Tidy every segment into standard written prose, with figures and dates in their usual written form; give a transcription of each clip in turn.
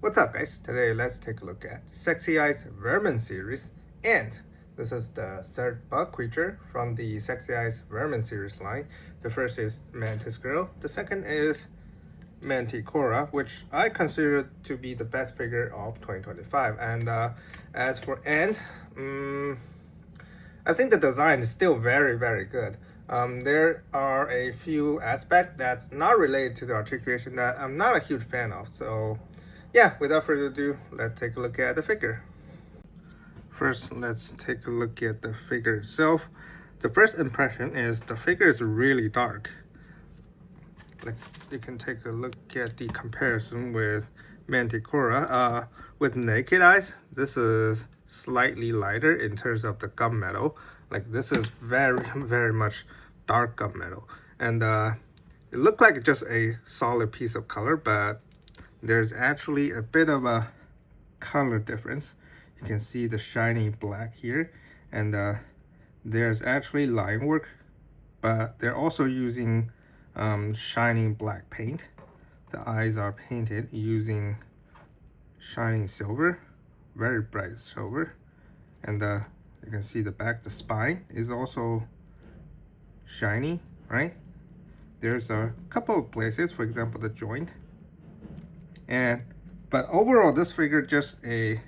What's up guys? Today let's take a look at Sexyice VERMIN series, and this is the third bug creature from the Sexyice VERMIN series line. The first is Mantis Girl, the second is Manticora, which I consider to be the best figure of 2025. And as for Ant, I think the design is still very good. There are a few aspects that's not related to the articulation that I'm not a huge fan of. So yeah, without further ado, let's take a look at the figure. First, let's take a look at the figure itself. The first impression is the figure is really dark. Like, you can take a look at the comparison with Manticora. With naked eyes, this is slightly lighter in terms of the gunmetal. Like, this is very much dark gunmetal, and it looked like just a solid piece of color, but there's actually a bit of a color difference. You can see the shiny black here, and there's actually line work, but they're also using shining black paint. The eyes are painted using shining silver, very bright silver, and you can see the back, the spine is also shiny, right? There's a couple of places, for example the joint, but overall this figure just a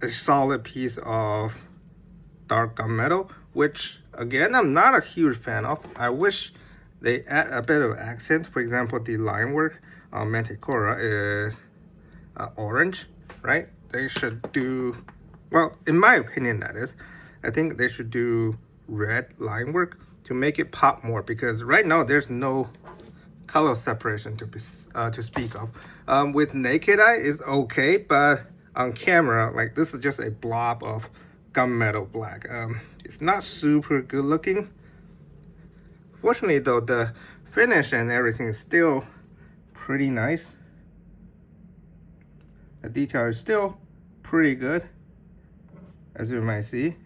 solid piece of dark gunmetal, which again I'm not a huge fan of. I wish they add a bit of accent. For example, the line work on Manticora is orange, right? They should do, well, in my opinion that is, I think they should do red line work to make it pop more, because right now there's no color separation to speak of. With naked eye is okay, but on camera, like, this is just a blob of gunmetal black. It's not super good looking. Fortunately though, the finish and everything is still pretty nice. The detail is still pretty good, as you might see.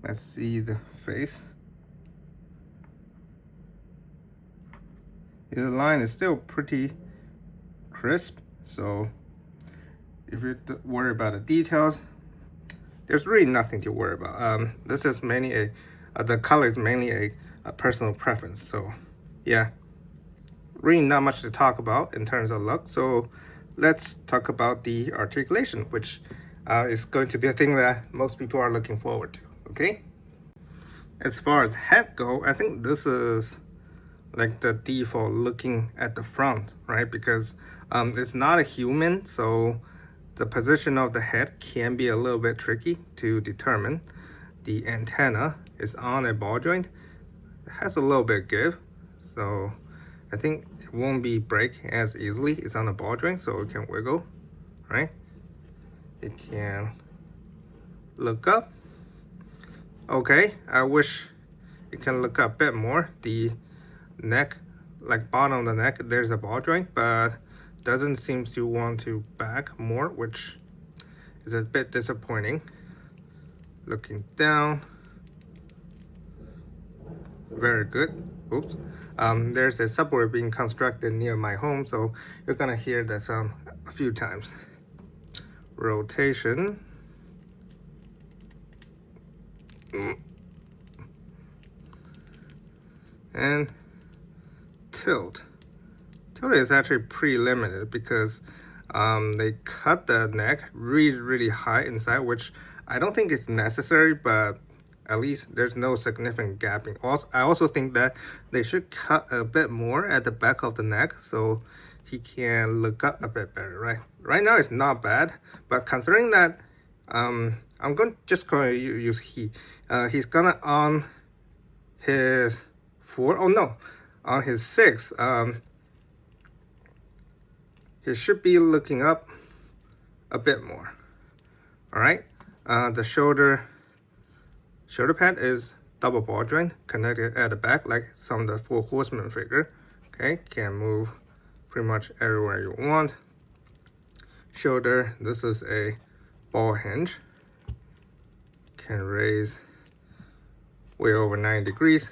Let's see the face. The line is still pretty crisp, so if you worry about the details, there's really nothing to worry about. This is mainly the color is mainly a personal preference. So yeah, really not much to talk about in terms of look. So let's talk about the articulation, which is going to be a thing that most people are looking forward to. Okay, as far as head go, I think this is like the default looking at the front, right? Because it's not a human, so the position of the head can be a little bit tricky to determine. The antenna is on a ball joint. It has a little bit give, so I think it won't be break as easily. It's on a ball joint, so it can wiggle, right? It can look up. Okay, I wish it can look up a bit more. The neck, like bottom of the neck, there's a ball joint, but doesn't seem to want to back more, which is a bit disappointing. Looking down, very good. Oops. There's a subway being constructed near my home, so you're gonna hear that sound a few times. Rotation. And tilt. Tilt is actually pretty limited because they cut the neck really high inside, which I don't think is necessary, but at least there's no significant gapping. Also, I also think that they should cut a bit more at the back of the neck so he can look up a bit better, right? Right now it's not bad, but considering that I'm just going to use he. He's gonna on his 4, oh no, on his 6, he should be looking up a bit more. All right, the shoulder pad is double ball joint connected at the back, like some of the 4 Horsemen figure. Okay, can move pretty much everywhere you want. Shoulder, this is a ball hinge, can raise way over 90 degrees,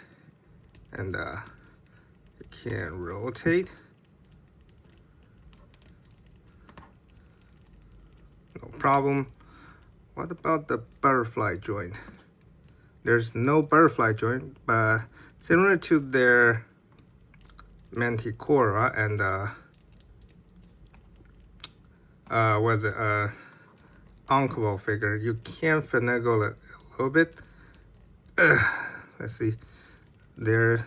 and it can rotate problem. What about the butterfly joint? There's no butterfly joint, but similar to their Manticora and was it Onkable figure, you can finagle it a little bit. Let's see, there's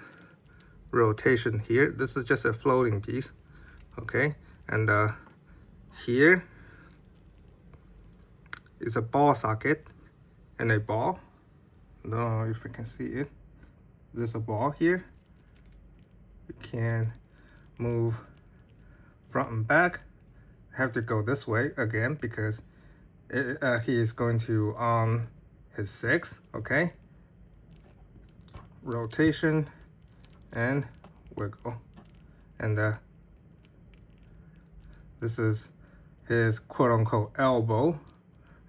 rotation here. This is just a floating piece, okay, and here is a ball socket and a ball. I don't know if you can see it. There's a ball here. You can move front and back. Have to go this way again because he is going to on his 6, okay? Rotation and wiggle. And this is his quote-unquote elbow,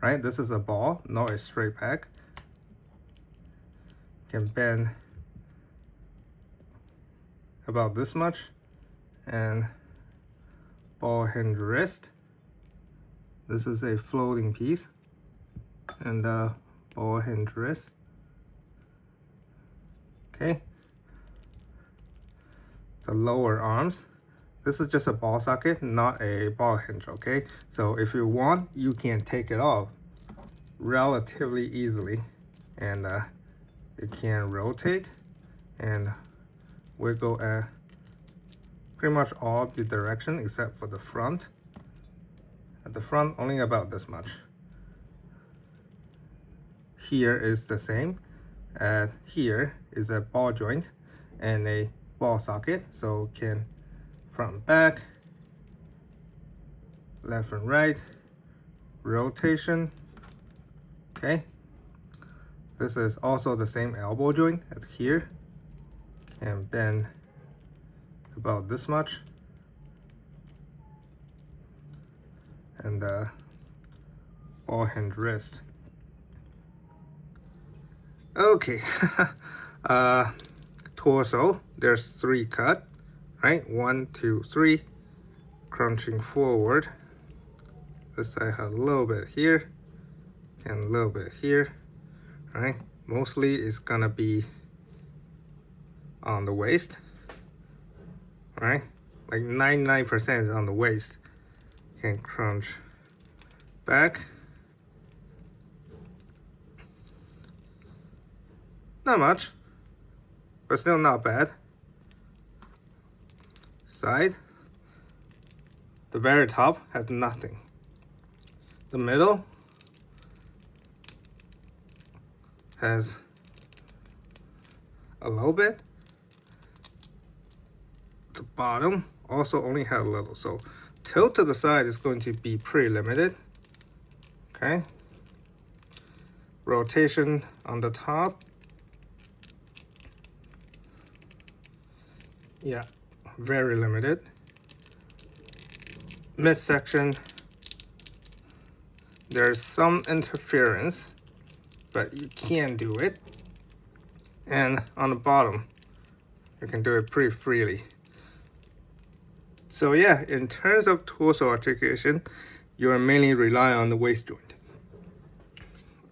right? This is a ball, not a straight pack. Can bend about this much, and ball hinge wrist. This is a floating piece, and ball hinge wrist. Okay. The lower arms. This is just a ball socket, not a ball hinge, okay? So if you want, you can take it off relatively easily, and it can rotate and wiggle at pretty much all the direction except for the front. At the front, only about this much. Here is the same. Here is a ball joint and a ball socket, so can front and back, left and right, rotation. Okay. This is also the same elbow joint at here. Can bend about this much. And ball hinge wrist. Okay. Torso, there's 3 cut, right? 1, 2, 3. Crunching forward. This side has a little bit here and a little bit here. Right, mostly it's gonna be on the waist, right? Like 99% is on the waist. Can crunch back. Not much, but still not bad. Side. The very top has nothing. The middle has a little bit. The bottom also only has a little, so tilt to the side is going to be pretty limited. Okay. Rotation on the top. Yeah, very limited. Midsection, there's some interference, but you can do it. And on the bottom, you can do it pretty freely. So yeah, in terms of torso articulation, you are mainly relying on the waist joint.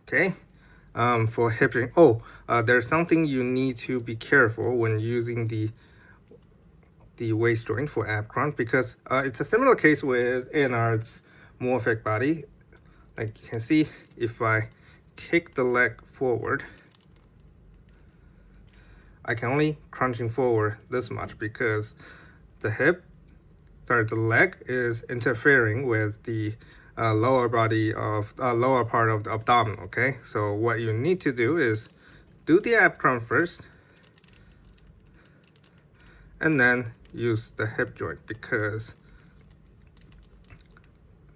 Okay, for hip joint, there's something you need to be careful when using the waist joint for ab crunch, because it's a similar case with Anard's morphic body. Like you can see, if I kick the leg forward, I can only crunching forward this much because the leg is interfering with the lower part of the abdomen. Okay, so what you need to do is do the ab crunch first, and then use the hip joint, because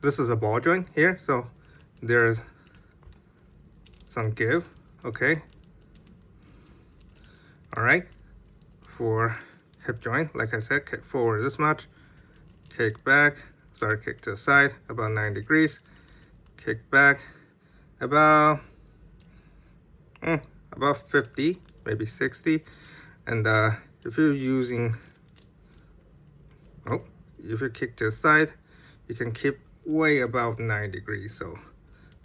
this is a ball joint here, so there's some give. Okay, all right. For hip joint, like I said, kick forward this much, kick back, kick to the side about 90 degrees, kick back about 50, maybe 60. And if you're using, if you kick to the side, you can keep way above 90 degrees. So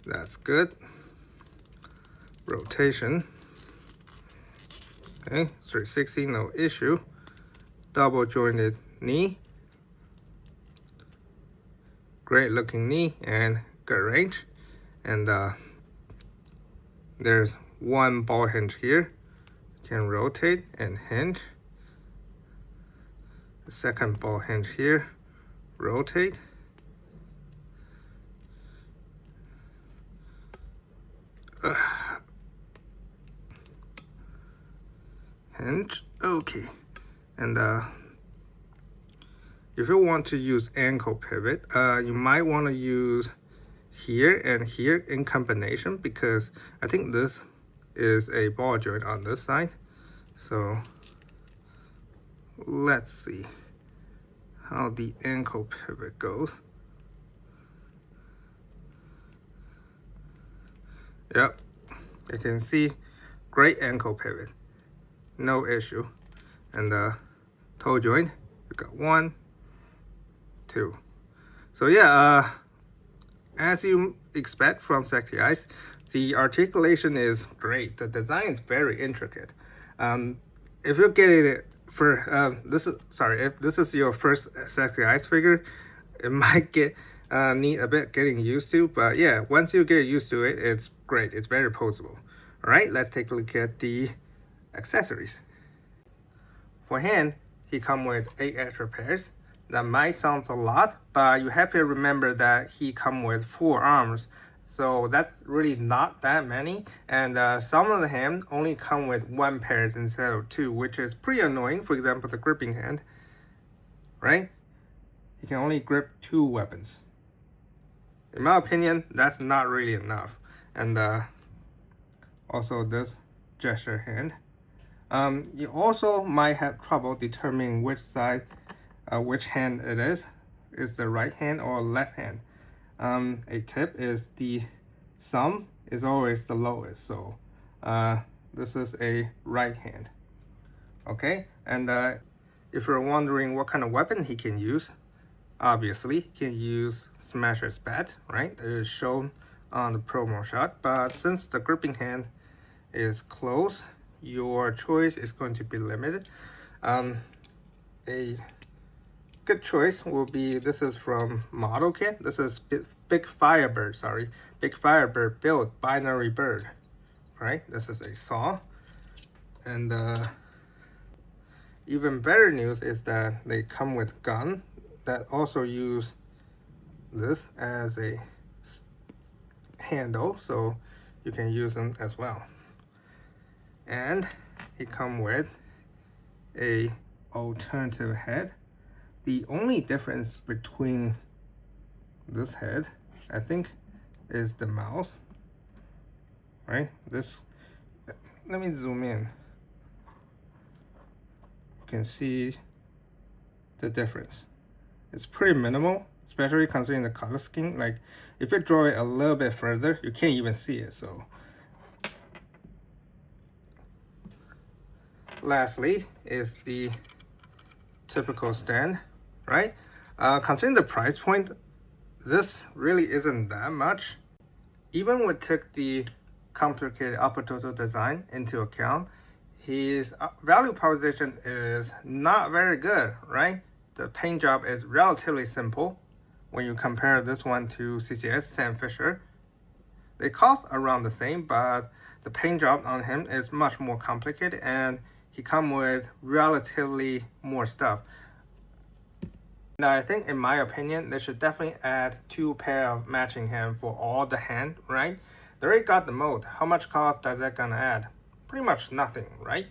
That's good. Rotation. Okay, 360, no issue. Double jointed knee. Great looking knee and good range. And there's one ball hinge here. Can rotate and hinge. The second ball hinge here. Rotate. Hinge. Okay. And if you want to use ankle pivot, you might want to use here and here in combination, because I think this is a ball joint on this side. So let's see how the ankle pivot goes. Yep, you can see great ankle pivot, no issue. And the toe joint, we got 1, 2. So yeah, as you expect from Sexyice, the articulation is great. The design is very intricate. If you're getting it for if this is your first Sexyice figure, it might need a bit getting used to, but yeah, once you get used to it, it's great. It's very posable. All right, let's take a look at the accessories. For hand, he comes with 8 extra pairs. That might sound a lot, but you have to remember that he comes with 4 arms. So that's really not that many. And some of the hand only come with 1 pair instead of 2, which is pretty annoying. For example, the gripping hand, right? You can only grip 2 weapons. In my opinion, that's not really enough. And also this gesture hand. You also might have trouble determining which side, which hand it is the right hand or left hand. A tip is the thumb is always the lowest, so this is a right hand. Okay, and if you're wondering what kind of weapon he can use, obviously he can use Smasher's bat, right? It is shown on the promo shot, but since the gripping hand is closed, your choice is going to be limited. A good choice will be, this is from Model Kit. This is Big Firebird, Big Firebird build binary bird, right? This is a saw. And even better news is that they come with gun that also use this as a handle, so you can use them as well. And it comes with a alternative head. The only difference between this head, I think, is the mouse, right? This, let me zoom in. You can see the difference. It's pretty minimal, especially considering the color scheme. Like, if you draw it a little bit further, you can't even see it, so. Lastly is the typical stand, right? Considering the price point, this really isn't that much. Even we took the complicated upper torso design into account, his value proposition is not very good, right? The paint job is relatively simple when you compare this one to CCS Sam Fisher. They cost around the same, but the paint job on him is much more complicated, and he comes with relatively more stuff. Now, I think, in my opinion, they should definitely add 2 pair of matching hand for all the hand, right? They already got the mold. How much cost does that gonna add? Pretty much nothing, right?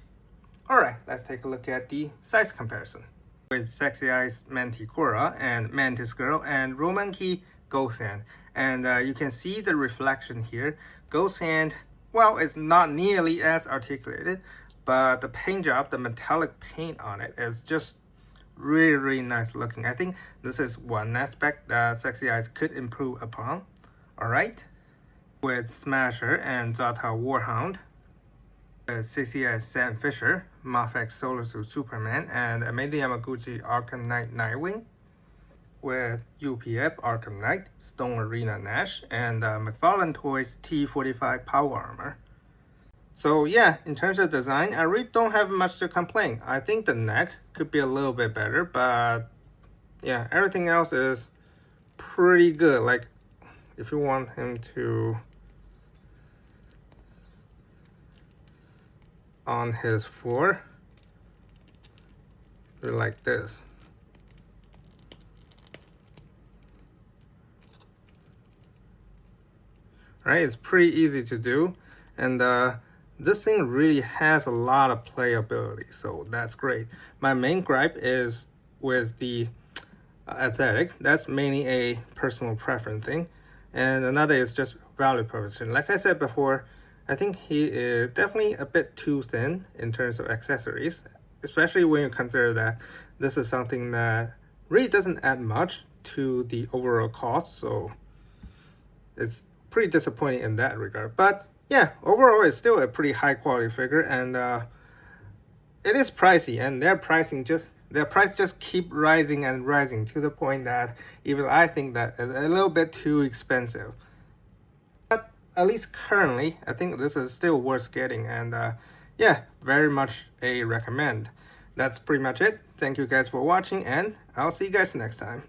Alright, let's take a look at the size comparison. With Sexyice Manticora and Mantis Girl and Roman Key Ghost Hand. And you can see the reflection here. Ghost Hand, well, it's not nearly as articulated, but the paint job, the metallic paint on it is just really, really nice looking. I think this is one aspect that Sexyice could improve upon. Alright. With Smasher and Zata Warhound. With Sexyice Sam Fisher, Moffat Solar Suit Superman, and Amanda Yamaguchi Arkham Knight Nightwing. with UPF Arkham Knight, Stone Arena Nash, and McFarlane Toys T45 Power Armor. So yeah, in terms of design, I really don't have much to complain. I think the neck could be a little bit better, but yeah, everything else is pretty good. Like, if you want him to on his floor, like this. Right, it's pretty easy to do, and this thing really has a lot of playability, so that's great. My main gripe is with the aesthetic. That's mainly a personal preference thing, and another is just value proposition. Like I said before, I think he is definitely a bit too thin in terms of accessories, especially when you consider that this is something that really doesn't add much to the overall cost, so it's pretty disappointing in that regard. But yeah, overall it's still a pretty high quality figure, and it is pricey, and their price just keep rising and rising to the point that even I think that it's a little bit too expensive. But at least currently, I think this is still worth getting, and yeah, very much a recommend. That's pretty much it. Thank you guys for watching, and I'll see you guys next time.